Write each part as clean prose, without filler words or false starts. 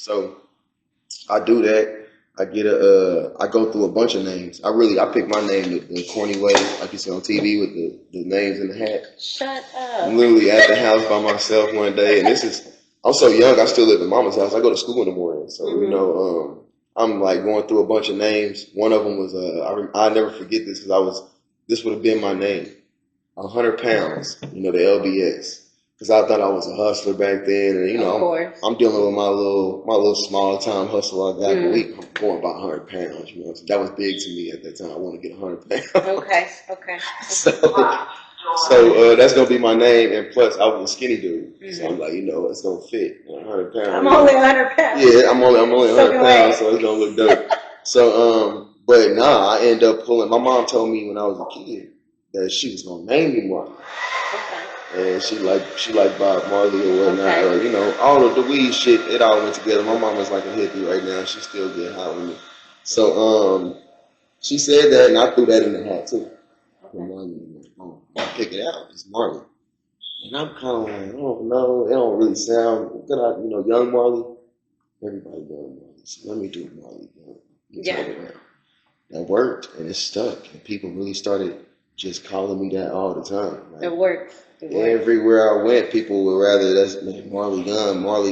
So I do that. I get I go through a bunch of names. I pick my name the corny way, like you see on TV with the names in the hat. Shut up. I'm literally at the house by myself one day, and I'm so young. I still live in mama's house. I go to school in the morning, so I'm like going through a bunch of names. One of them was I never forget this because this would have been my name, 100 pounds. The LBX. Because I thought I was a hustler back then, and I'm dealing with my little small time hustle I got. I'm going about 100 pounds. So that was big to me at that time. I want to get 100 pounds. Okay. So that's gonna be my name, and plus I was a skinny dude, so I'm like, it's gonna fit 100 pounds. I'm only 100 pounds. Yeah, I'm only 100 pounds, so it's gonna look dope. So but nah, I end up pulling. My mom told me when I was a kid that she was gonna name me Marley. And she like Bob Marley or whatnot, or all of the weed shit. It all went together. My mama's like a hippie right now. She's still getting hot with me. So she said that, and I threw that in the hat too. Pick it out. It's Marley, and I'm kind of like, I don't know. It don't really sound good. Young Marley. Everybody doing Marley. So let me do Marley. Yeah. That worked, and it stuck, and people really started just calling me that all the time. Like, it worked. Everywhere I went, people would rather Marley Gunn, Marley.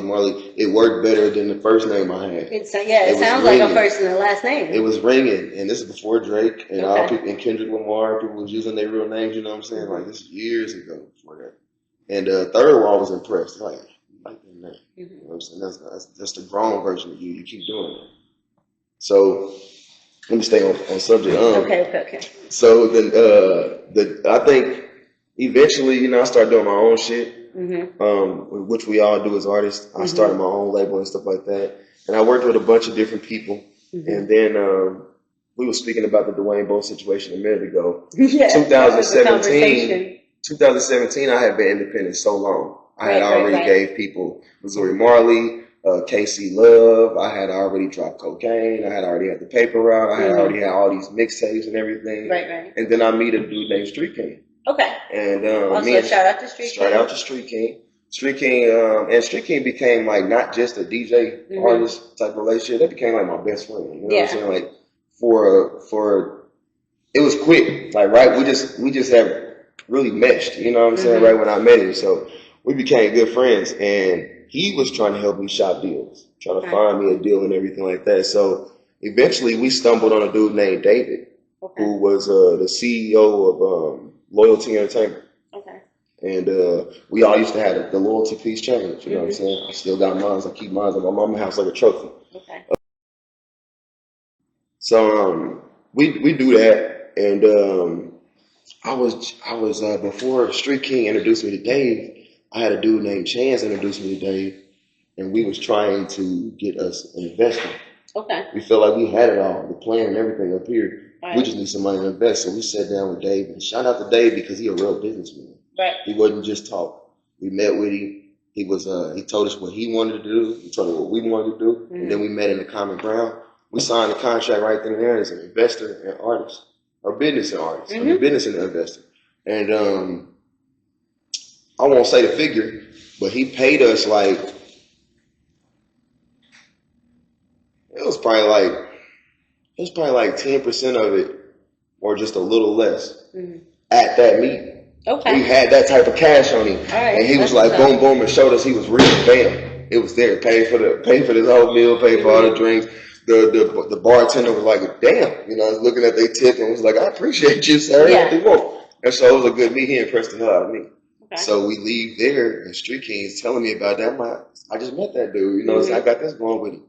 It worked better than the first name I had. It sounds like a first and a last name. It was ringing, and this is before Drake and all people and Kendrick Lamar. People was using their real names. You know what I'm saying? Like this is years ago before that. And Third Wall was impressed. Like that name. You know what I'm saying? That's the grown version of you. You keep doing it. So let me stay on subject. Okay. So then I think. Eventually, I started doing my own shit, which we all do as artists. I started my own label and stuff like that. And I worked with a bunch of different people. And then we were speaking about the Dwayne Bowe situation a minute ago. Yeah, 2017, I had been independent so long. I had already gave people Missouri Marley, KC Love. I had already dropped cocaine. I had already had the paper route. I had already had all these mixtapes and everything. Right. And then I meet a dude named Street King. Okay. And also shout out to Street King. Shout out to Street King. Street King, and Street King became like not just a DJ artist type of relationship. That became like my best friend. You know what I'm saying? Like for it was quick. Like we just have really meshed. You know what I'm saying? Right when I met him, so we became good friends. And he was trying to help me shop deals, trying to find me a deal and everything like that. So eventually we stumbled on a dude named David, who was the CEO of Loyalty Entertainment. Okay. And we all used to have the Loyalty Piece Challenge. You know what I'm saying? I still got mine. I keep mine at my mama's house like a trophy. Okay. So we do that, and I was before Street King introduced me to Dave. I had a dude named Chance introduce me to Dave, and we was trying to get us an investor. Okay. We felt like we had it all, the plan and everything up here. Right. We just need some money to invest. So we sat down with Dave, and shout out to Dave because he a real businessman. Right. He wasn't just talk. We met with him. He told us what he wanted to do. He told us what we wanted to do. And then we met in the common ground. We signed a contract right then and there as an investor and artist, or business and artist, I mean, business and investor. And I won't say the figure, but he paid us like, it was probably like 10% of it, or just a little less at that meeting. Okay. We had that type of cash on him, and he was like, boom, boom, and showed us he was real. Bam, it was there. Paid for this whole meal, paid for all the drinks. The bartender was like, damn, I was looking at their tip and was like, I appreciate you, sir. Yeah. And so it was a good meet. He impressed the hell out of me. Okay. So we leave there, and Street King is telling me about that. I just met that dude, so I got this going with him.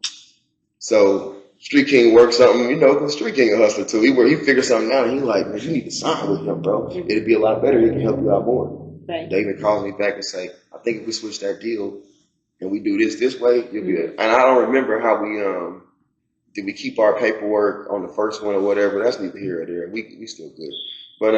So Street King worked something, because Street King a hustler too. He figured something out, and he like, man, you need to sign with him, bro. It'd be a lot better. He can help you out more. Right. David calls me back and say, I think if we switch that deal and we do this way, you'll be good. And I don't remember how we did we keep our paperwork on the first one or whatever. That's neither here or there. We still good. But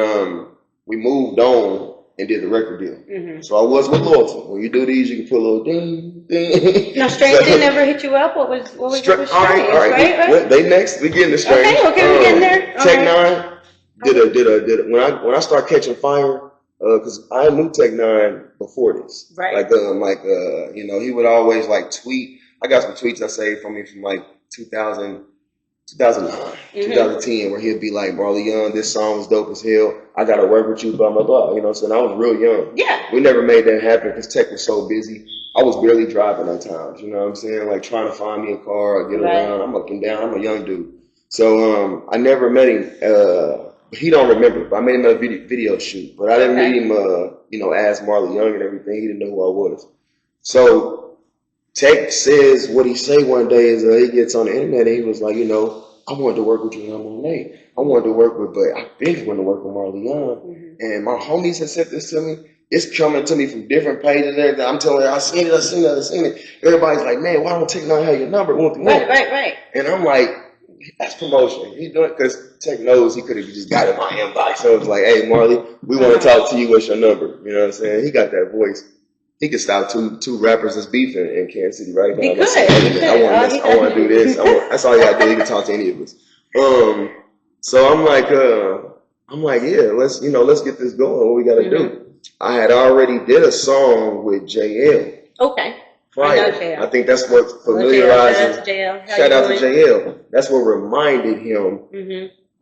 we moved on and did the record deal. So I was with Loyalty. When you do these, you can put a little ding, ding. Now, Strange didn't ever hit you up? What was Strange? All right. They next. We getting the Strange. Okay, we getting there. Tech Nine did when I start catching fire, because I knew Tech Nine before this. Right. He would always like tweet. I got some tweets I saved from him from like 2009, 2010, where he'd be like, Marley Young, this song was dope as hell. I got to work with you, blah, blah, blah. You know what I'm saying? I was real young. Yeah. We never made that happen because Tech was so busy. I was barely driving at times, you know what I'm saying? Like trying to find me a car or get around. I'm up and down. I'm a young dude. So I never met him. He don't remember, but I made him a video shoot. But I didn't meet him, you know, as Marley Young and everything. He didn't know who I was. So Tech says what he say one day is he gets on the internet and he was like, you know, I wanted to work with you on Monet. I wanted to work with, but I've been wanting to work with Marley Young. And my homies have sent this to me. It's coming to me from different pages and everything. I'm telling her, I seen it. Everybody's like, man, why don't Tech not have your number? Right. And I'm like, that's promotion. He doing it because Tech knows he could have just got in my inbox. So it was like, hey, Marley, we want to talk to you. What's your number? You know what I'm saying? He got that voice. He could stop two rappers that's beefing in Kansas City right now. I want to do this. That's all you got to do. He can talk to any of us. So I'm like, yeah, let's get this going. What we got to do? I had already did a song with JL. Okay. Right. I think that's what familiarized him. Shout out to JL. That's what reminded him.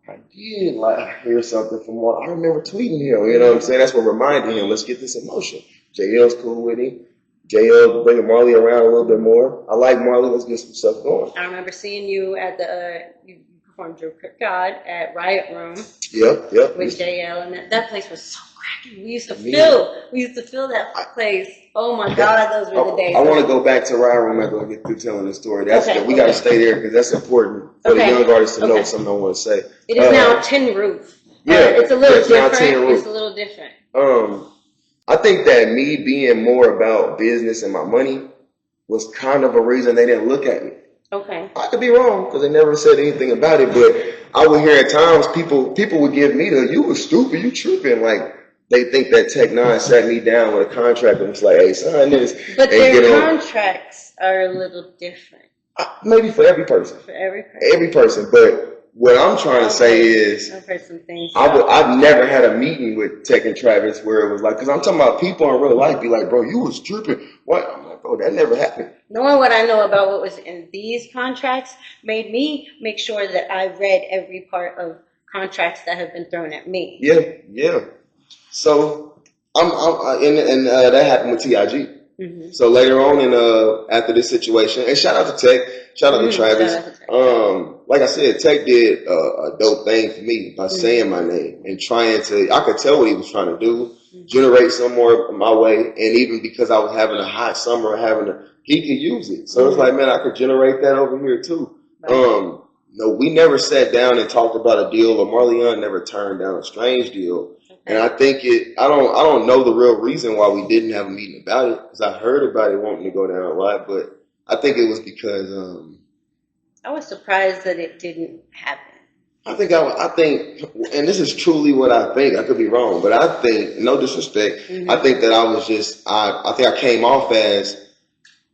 I did like hear something from Marley. I remember tweeting him. You know what I'm saying? That's what reminded him. Let's get this in motion. JL's cool with him. JL bringing Marley around a little bit more. I like Marley. Let's get some stuff going. I remember seeing you at the you performed your God at Riot Room. Yep. With JL, and that place was so cracking. We used to fill that place. Oh my God, those were the days. I want to go back to Riot Room after I get through telling the story. We got to stay there because that's important for the young artists to know something I want to say. It is now Tin Roof. It's a little different. I think that me being more about business and my money was kind of a reason they didn't look at me. Okay. I could be wrong because they never said anything about it, but I would hear at times people would give me you was stupid, you tripping. Like they think that Tech Nine sat me down with a contract and was like, hey, sign this. But their contracts are a little different. Maybe for every person. Every person. But what I'm trying to say is, I've heard some things. I've never had a meeting with Tech and Travis where it was like, because I'm talking about people in real life be like, bro, you was tripping. What? I'm like, bro, that never happened. Knowing what I know about what was in these contracts made me make sure that I read every part of contracts that have been thrown at me. Yeah. So that happened with TIG. So later on after this situation, and shout out to Tech, shout out to Travis. Like I said, Tech did a dope thing for me by saying my name and I could tell what he was trying to do, generate some more my way. And even because I was having a hot summer, he could use it. So it's like, man, I could generate that over here too. Right. No, we never sat down and talked about a deal, or Marley Young never turned down a strange deal. And I think I don't know the real reason why we didn't have a meeting about it, because I heard about it wanting to go down a lot, but I think it was because I was surprised that it didn't happen. I think, and this is truly what I think. I could be wrong, but I think, no disrespect, I think that I was just, I think I came off as,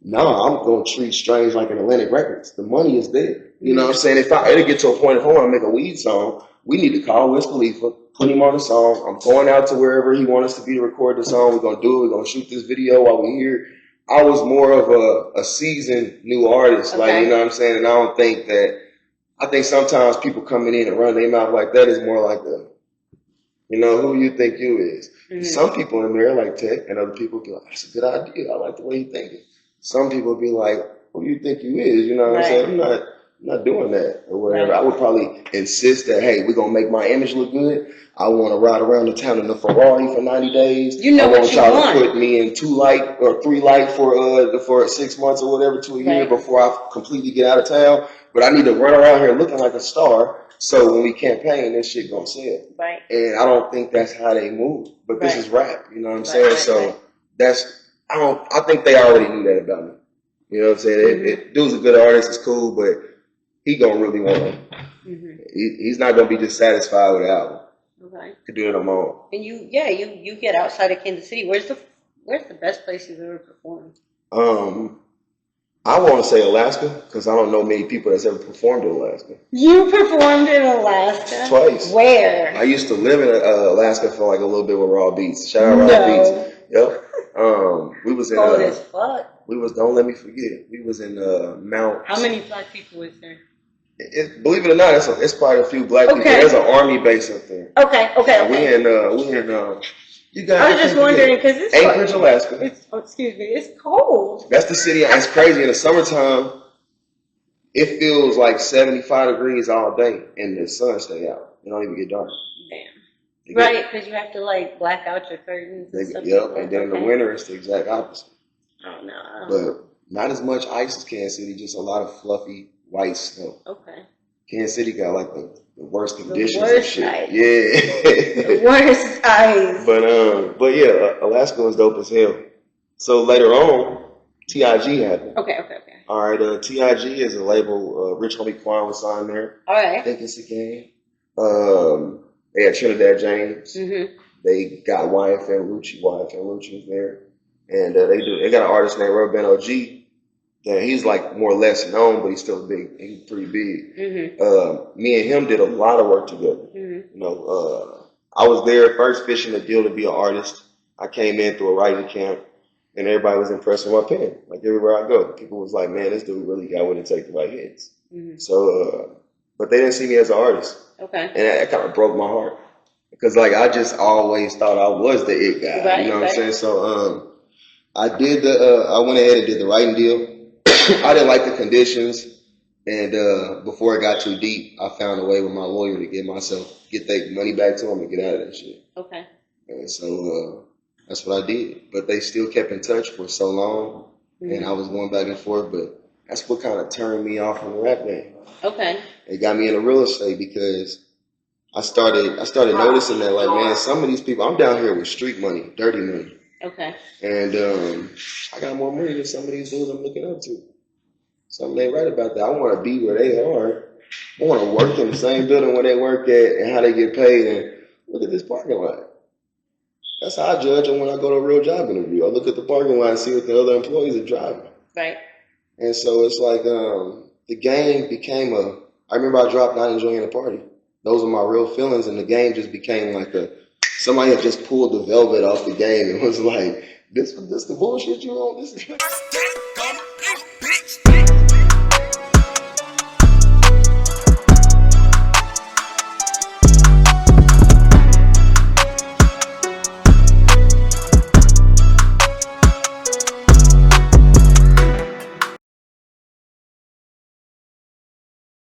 no, I'm going to treat Strange like an Atlantic Records. The money is there. You know what I'm saying? It'll get to a point, if I want to make a weed song, we need to call Wiz Khalifa, put him on the song. I'm going out to wherever he wants us to be to record the song. We're going to do it. We're going to shoot this video while we're here. I was more of a seasoned new artist. Okay. Like, you know what I'm saying? And I think sometimes people coming in and running their mouth like that is more like who you think you is. Some people in there like Tech, and other people be like, that's a good idea. I like the way you thinking. Some people be like, who you think you is? You know what I'm saying? I'm not doing that or whatever. Right. I would probably insist that, hey, we're going to make my image look good. I want to ride around the town in a Ferrari for 90 days. You know what you want. I want y'all to put me in 2 light or 3 light for 6 months or whatever to a year before I completely get out of town. But I need to run around here looking like a star. So when we campaign, this shit gonna sell. Right. And I don't think that's how they move. But this is rap. You know what I'm saying? So I think they already knew that about me. You know what I'm saying? Dude's a good artist, it's cool, but he gonna really want to. He's not gonna be just satisfied with the album. Okay. Could do it on my own. And you get outside of Kansas City. Where's the best place you've ever performed? I want to say Alaska because I don't know many people that's ever performed in Alaska. You performed in Alaska? Twice. Where? I used to live in Alaska for like a little bit with Raw Beats. Shout out Raw Beats. Yep. We was in cold as fuck. We was, don't let me forget, we was in Mount. How many black people was there? Believe it or not, it's quite a few black people. There's an army base up there. Okay. We in you guys. I was just wondering because it's Anchorage, Alaska. Excuse me, it's cold. That's the city. It's crazy in the summertime. It feels like 75 degrees all day, and the sun stay out. It don't even get dark. Damn. Right, because you have to like black out your curtains and stuff. Yep, and then in the winter it's the exact opposite. Oh no. But not as much ice as Kansas City, just a lot of fluffy white snow. Okay. Kansas City got like the worst conditions. The worst and shit. ice. Yeah. The worst ice. But yeah, Alaska was dope as hell. So later on, TIG happened. Okay. All right, TIG is a label. Rich Homie Quan was signed there. All right. I think it's a game. They had Trinidad James. Mm-hmm. They got YFN Lucci. YFN Lucci was there, and they got an artist named Rubben OG. That he's like more or less known, but he's still big. He's pretty big. Mm-hmm. Me and him did a lot of work together. Mm-hmm. You know, I was there first fishing the deal to be an artist. I came in through a writing camp, and everybody was impressed with my pen. Like everywhere I go, people was like, "Man, this dude really got what it takes to write hits." Mm-hmm. So, but they didn't see me as an artist. Okay. And that kind of broke my heart because, like, I just always thought I was the it guy. Right, you know what I'm saying? So, I did I went ahead and did the writing deal. I didn't like the conditions, and before it got too deep, I found a way with my lawyer to get their money back to them and get out of that shit. Okay. And so that's what I did. But they still kept in touch for so long, and I was going back and forth. But that's what kind of turned me off from the rap game. Okay. It got me into real estate because I started noticing that, like, man, some of these people, I'm down here with street money, dirty money. Okay. And I got more money than some of these dudes I'm looking up to. Something ain't right about that. I want to be where they are. I want to work in the same building where they work at and how they get paid. And look at this parking lot. That's how I judge them when I go to a real job interview. I look at the parking lot and see what the other employees are driving. Right. And so it's like the game became I remember I dropped Not Enjoying the Party. Those are my real feelings, and the game just became like somebody had just pulled the velvet off the game and was like, this the bullshit you on? This is